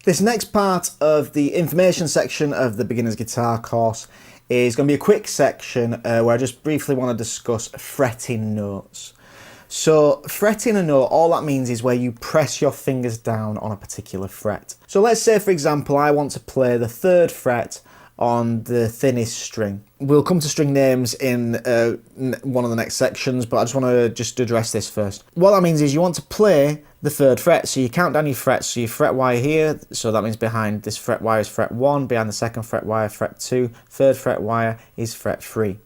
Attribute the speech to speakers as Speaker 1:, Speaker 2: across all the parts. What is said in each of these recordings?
Speaker 1: This next part of the information section of the beginner's guitar course is going to be a quick section where I just briefly want to discuss fretting notes. So fretting a note, all that means is where you press your fingers down on a particular fret. So let's say, for example, I want to play the 3rd fret on the thinnest string. We'll come to string names in one of the next sections, but I just want to just address this first. What that means is you want to play the 3rd fret, so you count down your frets. So your fret wire here, so that means behind this fret wire is fret 1, behind the 2nd fret wire fret 2, 3rd fret wire is fret 3.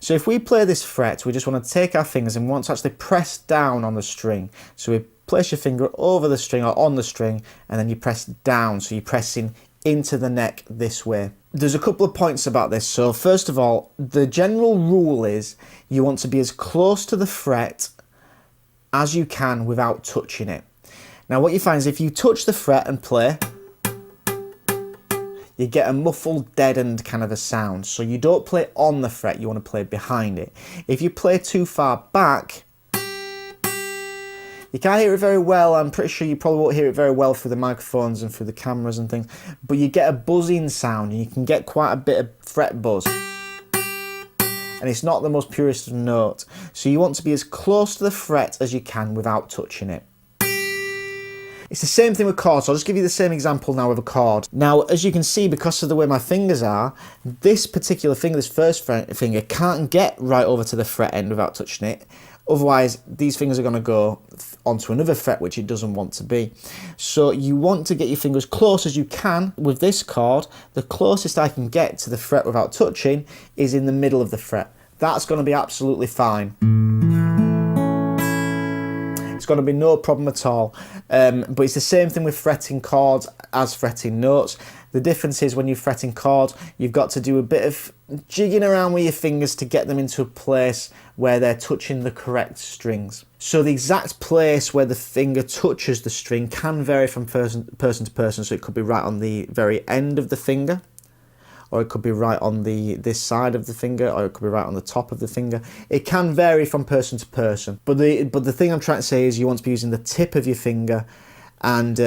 Speaker 1: So if we play this fret, we just want to take our fingers and want to actually press down on the string. So we place your finger over the string or on the string, and then you press down, so you're pressing into the neck this way. There's a couple of points about this. So first of all, the general rule is you want to be as close to the fret as you can without touching it. Now what you find is if you touch the fret and play, you get a muffled, deadened kind of a sound. So you don't play on the fret, you want to play behind it. If you play too far back, you can't hear it very well. I'm pretty sure you probably won't hear it very well through the microphones and through the cameras and things, but you get a buzzing sound and you can get quite a bit of fret buzz. And it's not the most purest of note. So you want to be as close to the fret as you can without touching it. It's the same thing with chords. So I'll just give you the same example now with a chord. Now, as you can see, because of the way my fingers are, this particular finger, this 1st finger, can't get right over to the fret end without touching it. Otherwise, these fingers are going to go onto another fret, which it doesn't want to be. So you want to get your finger as close as you can. With this chord, the closest I can get to the fret without touching is in the middle of the fret. That's going to be absolutely fine. It's going to be no problem at all. But it's the same thing with fretting chords as fretting notes. The difference is when you're fretting chords, you've got to do a bit of jigging around with your fingers to get them into a place where they're touching the correct strings. So the exact place where the finger touches the string can vary from person to person. So it could be right on the very end of the finger, or it could be right on this side of the finger, or it could be right on the top of the finger. It can vary from person to person. But the thing I'm trying to say is you want to be using the tip of your finger and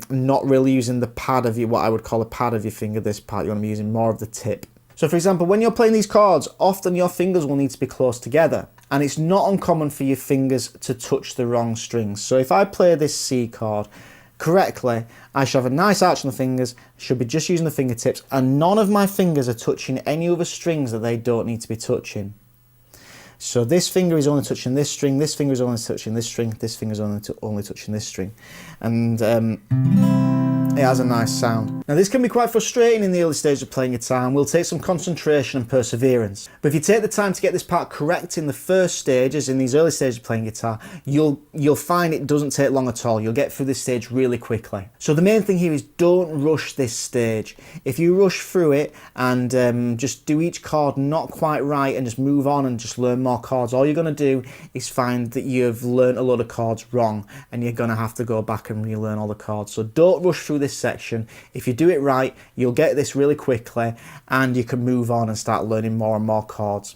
Speaker 1: not really using the pad of what I would call a pad of your finger, this part. You want to be using more of the tip. So for example, when you're playing these chords, often your fingers will need to be close together. And it's not uncommon for your fingers to touch the wrong strings. So if I play this C chord correctly, I should have a nice arch on the fingers, should be just using the fingertips, and none of my fingers are touching any other strings that they don't need to be touching. So this finger is only touching this string, this finger is only touching this string, this finger is only touching this string. And it has a nice sound. Now this can be quite frustrating in the early stages of playing guitar and will take some concentration and perseverance. But if you take the time to get this part correct in the first stages, in these early stages of playing guitar, you'll find it doesn't take long at all. You'll get through this stage really quickly. So the main thing here is don't rush this stage. If you rush through it and just do each chord not quite right and just move on and just learn more chords, all you're going to do is find that you've learned a lot of chords wrong and you're going to have to go back and relearn all the chords. So don't rush through this section. If you do it right, you'll get this really quickly and you can move on and start learning more and more chords.